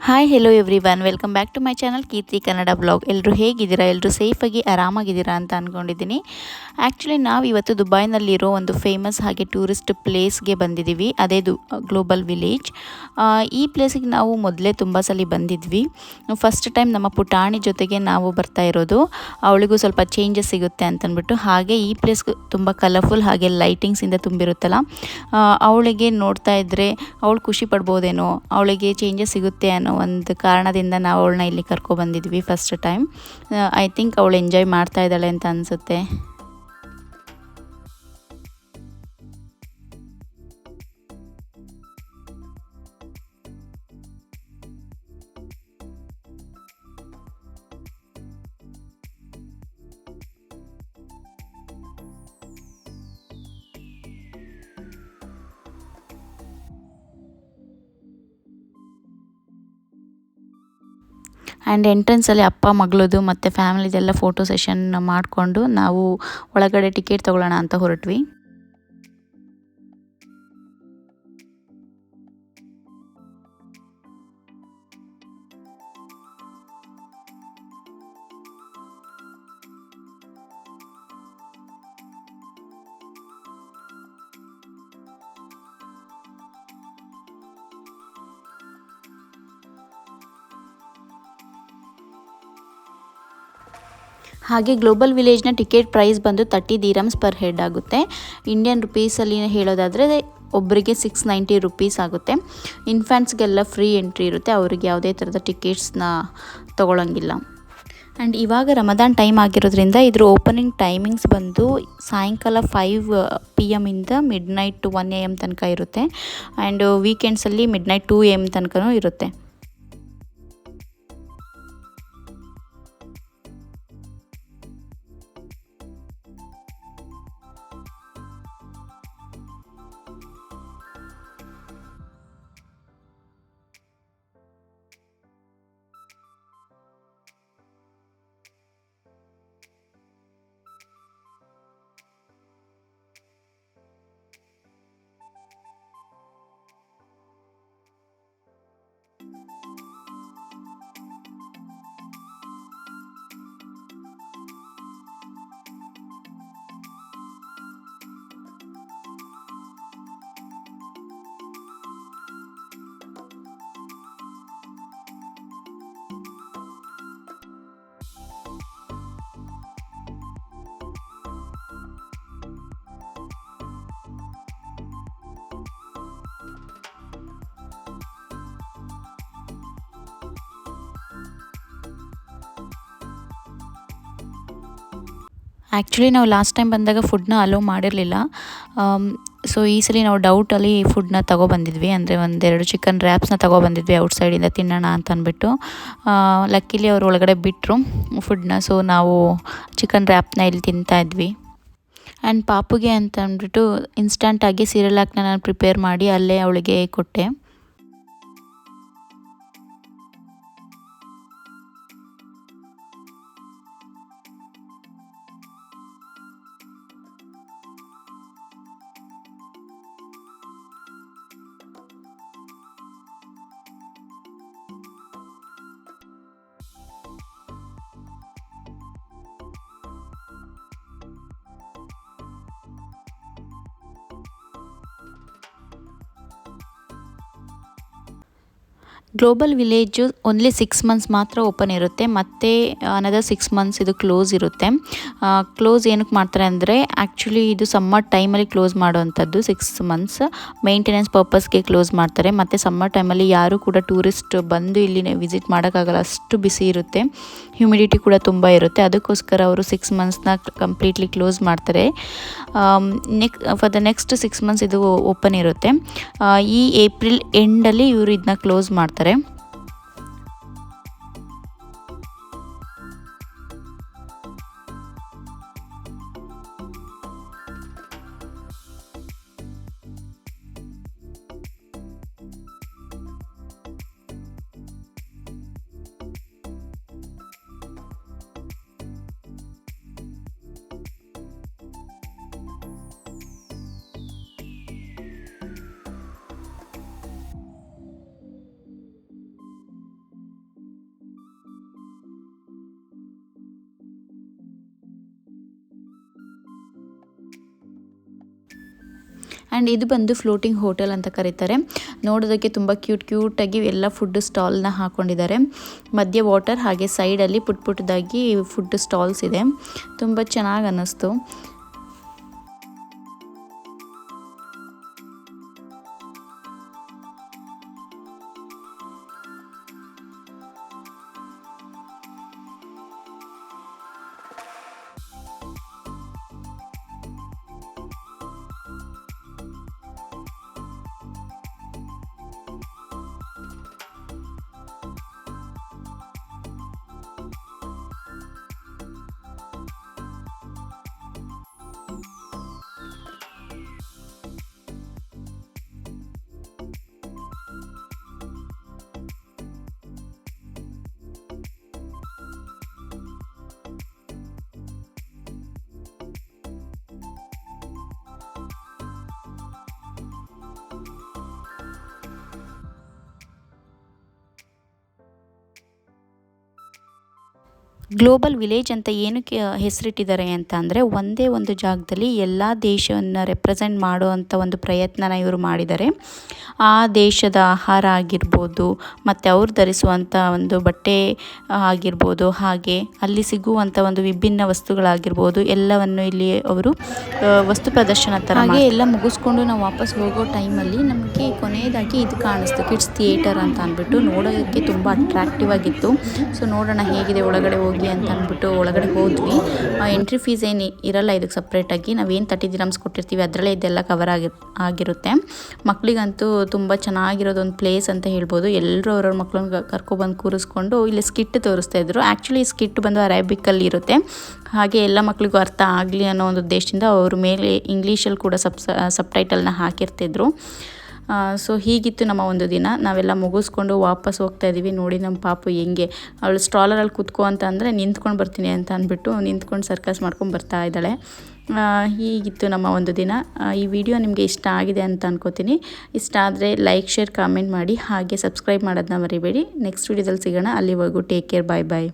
Hi hello everyone, welcome back to my channel Keerthi Kannada blog. ಎಲ್ಲರೂ ಹೇಗಿದ್ದೀರಾ? ಎಲ್ಲರೂ ಸೇಫಾಗಿ ಆರಾಮಾಗಿದ್ದೀರಾ ಅಂತ ಅಂದ್ಕೊಂಡಿದ್ದೀನಿ. ಆ್ಯಕ್ಚುಲಿ ನಾವು ಇವತ್ತು ದುಬೈನಲ್ಲಿರೋ ಒಂದು ಫೇಮಸ್ ಹಾಗೆ ಟೂರಿಸ್ಟ್ ಪ್ಲೇಸ್ಗೆ ಬಂದಿದ್ದೀವಿ. ಅದೇ ಗ್ಲೋಬಲ್ ವಿಲೇಜ್. ಈ ಪ್ಲೇಸಿಗೆ ನಾವು ಮೊದಲೇ ತುಂಬ ಸಲ ಬಂದಿದ್ವಿ. ಫಸ್ಟ್ ಟೈಮ್ ನಮ್ಮ ಪುಟಾಣಿ ಜೊತೆಗೆ ನಾವು ಬರ್ತಾ ಇರೋದು. ಅವಳಿಗೂ ಸ್ವಲ್ಪ ಚೇಂಜಸ್ ಸಿಗುತ್ತೆ ಅಂತಂದ್ಬಿಟ್ಟು. ಹಾಗೆ ಈ ಪ್ಲೇಸ್ ತುಂಬ ಕಲರ್ಫುಲ್ ಹಾಗೆ ಲೈಟಿಂಗ್ಸಿಂದ ತುಂಬಿರುತ್ತಲ್ಲ, ಅವಳಿಗೆ ನೋಡ್ತಾ ಇದ್ದರೆ ಅವಳು ಖುಷಿ ಪಡ್ಬೋದೇನೋ, ಅವಳಿಗೆ ಚೇಂಜಸ್ ಸಿಗುತ್ತೆ ಅನ್ನೋ ಒಂದು ಕಾರಣದಿಂದ ನಾವು ಅವಳನ್ನ ಇಲ್ಲಿ ಕರ್ಕೊಬಂದಿದ್ವಿ ಫಸ್ಟ್ ಟೈಮ್. ಐ ಥಿಂಕ್ ಅವಳು ಎಂಜಾಯ್ ಮಾಡ್ತಾ ಇದ್ದಾಳೆ ಅಂತ ಅನಿಸುತ್ತೆ. ಆ್ಯಂಡ್ ಎಂಟ್ರೆನ್ಸಲ್ಲಿ ಅಪ್ಪ ಮಗಳದು ಮತ್ತು ಫ್ಯಾಮಿಲಿದೆಲ್ಲ ಫೋಟೋ ಸೆಷನ್ ಮಾಡಿಕೊಂಡು ನಾವು ಒಳಗಡೆ ಟಿಕೆಟ್ ತೊಗೊಳ್ಳೋಣ ಅಂತ ಹೊರಟ್ವಿ. ಹಾಗೆ ಗ್ಲೋಬಲ್ ವಿಲೇಜ್ನ ಟಿಕೆಟ್ ಪ್ರೈಸ್ ಬಂದು 30 ದಿರಮ್ಸ್ ಪರ್ ಹೆಡ್ ಆಗುತ್ತೆ. ಇಂಡಿಯನ್ ರುಪೀಸಲ್ಲಿ ಹೇಳೋದಾದರೆ ಒಬ್ಬರಿಗೆ 690 ರುಪೀಸ್ ಆಗುತ್ತೆ. ಇನ್ಫ್ಯಾಂಟ್ಸ್ಗೆಲ್ಲ ಫ್ರೀ ಎಂಟ್ರಿ ಇರುತ್ತೆ, ಅವ್ರಿಗೆ ಯಾವುದೇ ಥರದ ಟಿಕೆಟ್ಸ್ನ ತೊಗೊಳಂಗಿಲ್ಲ. ಆ್ಯಂಡ್ ಇವಾಗ ರಮದಾನ್ ಟೈಮ್ ಆಗಿರೋದ್ರಿಂದ ಇದ್ರ ಓಪನಿಂಗ್ ಟೈಮಿಂಗ್ಸ್ ಬಂದು ಸಾಯಂಕಾಲ 5 PM ಇಂದ ಮಿಡ್ನೈಟ್ 1 AM ತನಕ ಇರುತ್ತೆ. ಆ್ಯಂಡ್ ವೀಕೆಂಡ್ಸಲ್ಲಿ ಮಿಡ್ನೈಟ್ 2 AM ತನಕನೂ ಇರುತ್ತೆ. ಆ್ಯಕ್ಚುಲಿ ನಾವು ಲಾಸ್ಟ್ ಟೈಮ್ ಬಂದಾಗ ಫುಡ್ನ ಅಲೋ ಮಾಡಿರಲಿಲ್ಲ. ಸೊ ಈ ಸಲ ನಾವು ಡೌಟಲ್ಲಿ ಫುಡ್ನ ತೊಗೊಬಂದಿದ್ವಿ. ಅಂದರೆ ಒಂದೆರಡು ಚಿಕನ್ ರ್ಯಾಪ್ಸ್ನ ತೊಗೊಬಂದಿದ್ವಿ ಔಟ್ಸೈಡಿಂದ ತಿನ್ನೋಣ ಅಂತ ಅಂದ್ಬಿಟ್ಟು. ಲಕ್ಕಿಲಿ ಅವರು ಒಳಗಡೆ ಬಿಟ್ಟರು ಫುಡ್ನ. ಸೊ ನಾವು ಚಿಕನ್ ರ್ಯಾಪ್ನ ಇಲ್ಲಿ ತಿಂತಾಯಿದ್ವಿ. ಆ್ಯಂಡ್ ಪಾಪುಗೆ ಅಂತ ಅಂದ್ಬಿಟ್ಟು ಇನ್ಸ್ಟಂಟಾಗಿ ಸಿರಿಲಾಕ್ನ ನಾನು ಪ್ರಿಪೇರ್ ಮಾಡಿ ಅಲ್ಲೇ ಅವಳಿಗೆ ಕೊಟ್ಟೆ. ಗ್ಲೋಬಲ್ ವಿಲೇಜು ಓನ್ಲಿ 6 ಮಂತ್ಸ್ ಮಾತ್ರ ಓಪನ್ ಇರುತ್ತೆ, ಮತ್ತು ಅನದರ್ 6 ಮಂತ್ಸ್ ಇದು ಕ್ಲೋಸ್ ಇರುತ್ತೆ. ಕ್ಲೋಸ್ ಏನಕ್ಕೆ ಮಾಡ್ತಾರೆ ಅಂದರೆ ಆ್ಯಕ್ಚುಲಿ ಇದು ಸಮ್ಮರ್ ಟೈಮಲ್ಲಿ ಕ್ಲೋಸ್ ಮಾಡೋವಂಥದ್ದು. 6 ಮಂತ್ಸ್ ಮೇಂಟೆನೆನ್ಸ್ ಪರ್ಪಸ್ಗೆ ಕ್ಲೋಸ್ ಮಾಡ್ತಾರೆ. ಮತ್ತು ಸಮ್ಮರ್ ಟೈಮಲ್ಲಿ ಯಾರೂ ಕೂಡ ಟೂರಿಸ್ಟ್ ಬಂದು ಇಲ್ಲಿ ವಿಸಿಟ್ ಮಾಡೋಕ್ಕಾಗಲ್ಲ, ಅಷ್ಟು ಬಿಸಿ ಇರುತ್ತೆ, ಹ್ಯುಮಿಡಿಟಿ ಕೂಡ ತುಂಬ ಇರುತ್ತೆ. ಅದಕ್ಕೋಸ್ಕರ ಅವರು 6 ಮಂತ್ಸ್ನ ಕಂಪ್ಲೀಟ್ಲಿ ಕ್ಲೋಸ್ ಮಾಡ್ತಾರೆ. ಫಾರ್ ದ ನೆಕ್ಸ್ಟ್ 6 ಮಂತ್ಸ್ ಇದು ಓಪನ್ ಇರುತ್ತೆ. ಈ ಏಪ್ರಿಲ್ ಎಂಡಲ್ಲಿ ಇವರು ಇದನ್ನ ಕ್ಲೋಸ್ ಮಾಡ್ತಾರೆ. ಆ್ಯಂಡ್ ಇದು ಬಂದು ಫ್ಲೋಟಿಂಗ್ ಹೋಟೆಲ್ ಅಂತ ಕರೀತಾರೆ. ನೋಡೋದಕ್ಕೆ ತುಂಬ ಕ್ಯೂಟಾಗಿ ಎಲ್ಲ ಫುಡ್ ಸ್ಟಾಲ್ನ ಹಾಕ್ಕೊಂಡಿದ್ದಾರೆ. ಮಧ್ಯೆ ವಾಟರ್, ಹಾಗೆ ಸೈಡಲ್ಲಿ ಪುಟ್ಟದಾಗಿ ಫುಡ್ ಸ್ಟಾಲ್ಸ್ ಇದೆ. ತುಂಬ ಚೆನ್ನಾಗಿ ಅನ್ನಿಸ್ತು. ಗ್ಲೋಬಲ್ ವಿಲೇಜ್ ಅಂತ ಏನಕ್ಕೆ ಹೆಸರಿಟ್ಟಿದ್ದಾರೆ ಅಂತ ಅಂದರೆ, ಒಂದೇ ಒಂದು ಜಾಗದಲ್ಲಿ ಎಲ್ಲ ದೇಶವನ್ನು ರೆಪ್ರೆಸೆಂಟ್ ಮಾಡುವಂಥ ಒಂದು ಪ್ರಯತ್ನನ ಇವರು ಮಾಡಿದ್ದಾರೆ. ಆ ದೇಶದ ಆಹಾರ ಆಗಿರ್ಬೋದು, ಮತ್ತು ಅವ್ರು ಧರಿಸುವಂಥ ಒಂದು ಬಟ್ಟೆ ಆಗಿರ್ಬೋದು, ಹಾಗೆ ಅಲ್ಲಿ ಸಿಗುವಂಥ ಒಂದು ವಿಭಿನ್ನ ವಸ್ತುಗಳಾಗಿರ್ಬೋದು, ಎಲ್ಲವನ್ನು ಇಲ್ಲಿ ಅವರು ವಸ್ತು ಪ್ರದರ್ಶನ ಥರ ಹಾಗೆ ಎಲ್ಲ ಮುಗಿಸ್ಕೊಂಡು ನಾವು ವಾಪಸ್ ಹೋಗೋ ಟೈಮಲ್ಲಿ ನಮಗೆ ಕೊನೆಯದಾಗಿ ಇದು ಕಾಣಿಸ್ತು, ಕಿಡ್ಸ್ ಥಿಯೇಟರ್ ಅಂತ ಅಂದ್ಬಿಟ್ಟು. ನೋಡೋದಕ್ಕೆ ತುಂಬ ಅಟ್ರಾಕ್ಟಿವ್ ಆಗಿತ್ತು. ಸೊ ನೋಡೋಣ ಹೇಗಿದೆ ಒಳಗಡೆ ಹೋಗಿ ಅಂತ ಅಂದ್ಬಿಟ್ಟು ಒಳಗಡೆ ಹೋದ್ವಿ. ಎಂಟ್ರಿ ಫೀಸ್ ಏನು ಇರಲ್ಲ ಇದಕ್ಕೆ ಸಪ್ರೇಟಾಗಿ. ನಾವೇನು 30 ದಿರಮ್ಸ್ ಕೊಟ್ಟಿರ್ತೀವಿ ಅದರಲ್ಲೇ ಇದೆಲ್ಲ ಕವರ್ ಆಗಿರುತ್ತೆ. ಮಕ್ಕಳಿಗಂತೂ ತುಂಬ ಚೆನ್ನಾಗಿರೋದೊಂದು ಪ್ಲೇಸ್ ಅಂತ ಹೇಳ್ಬೋದು. ಎಲ್ಲರೂ ಅವ್ರವ್ರ ಮಕ್ಕಳನ್ನ ಕರ್ಕೊಬಂದು ಕೂರಿಸ್ಕೊಂಡು ಇಲ್ಲಿ ಸ್ಕಿಟ್ ತೋರಿಸ್ತಾ ಇದ್ರು. ಆ್ಯಕ್ಚುಲಿ ಸ್ಕಿಟ್ ಬಂದು ಅರೇಬಿಕಲ್ಲಿ ಇರುತ್ತೆ. ಹಾಗೆ ಎಲ್ಲ ಮಕ್ಕಳಿಗೂ ಅರ್ಥ ಆಗಲಿ ಅನ್ನೋ ಒಂದು ಉದ್ದೇಶದಿಂದ ಅವರು ಮೇಲೆ ಇಂಗ್ಲೀಷಲ್ಲಿ ಕೂಡ ಸಬ್ಟೈಟಲ್ನ ಹಾಕಿರ್ತಿದ್ರು. ಸೊ ಹೀಗಿತ್ತು ನಮ್ಮ ಒಂದು ದಿನ. ನಾವೆಲ್ಲ ಮುಗಿಸ್ಕೊಂಡು ವಾಪಸ್ ಹೋಗ್ತಾ ಇದ್ದೀವಿ. ನೋಡಿ ನಮ್ಮ ಪಾಪು ಹೆಂಗೆ ಅವಳು ಸ್ಟ್ರಾಲರಲ್ಲಿ ಕೂತ್ಕೊ ಅಂತ ಅಂದರೆ ನಿಂತ್ಕೊಂಡು ಬರ್ತೀನಿ ಅಂತ ಅಂದ್ಬಿಟ್ಟು ನಿಂತ್ಕೊಂಡು ಸರ್ಕಸ್ ಮಾಡ್ಕೊಂಡು ಬರ್ತಾ ಇದ್ದಾಳೆ. ಹೀಗಿತ್ತು ನಮ್ಮ ಒಂದು ದಿನ. ಈ ವಿಡಿಯೋ ನಿಮಗೆ ಇಷ್ಟ ಆಗಿದೆ ಅಂತ ಅನ್ಕೋತೀನಿ. ಇಷ್ಟ ಆದರೆ ಲೈಕ್, ಶೇರ್, ಕಾಮೆಂಟ್ ಮಾಡಿ, ಹಾಗೆ ಸಬ್ಸ್ಕ್ರೈಬ್ ಮಾಡೋದನ್ನ ಮರಿಬೇಡಿ. ನೆಕ್ಸ್ಟ್ ವಿಡಿಯೋದಲ್ಲಿ ಸಿಗೋಣ. ಅಲ್ಲಿವರೆಗೂ ಟೇಕ್ ಕೇರ್, ಬಾಯ್ ಬಾಯ್.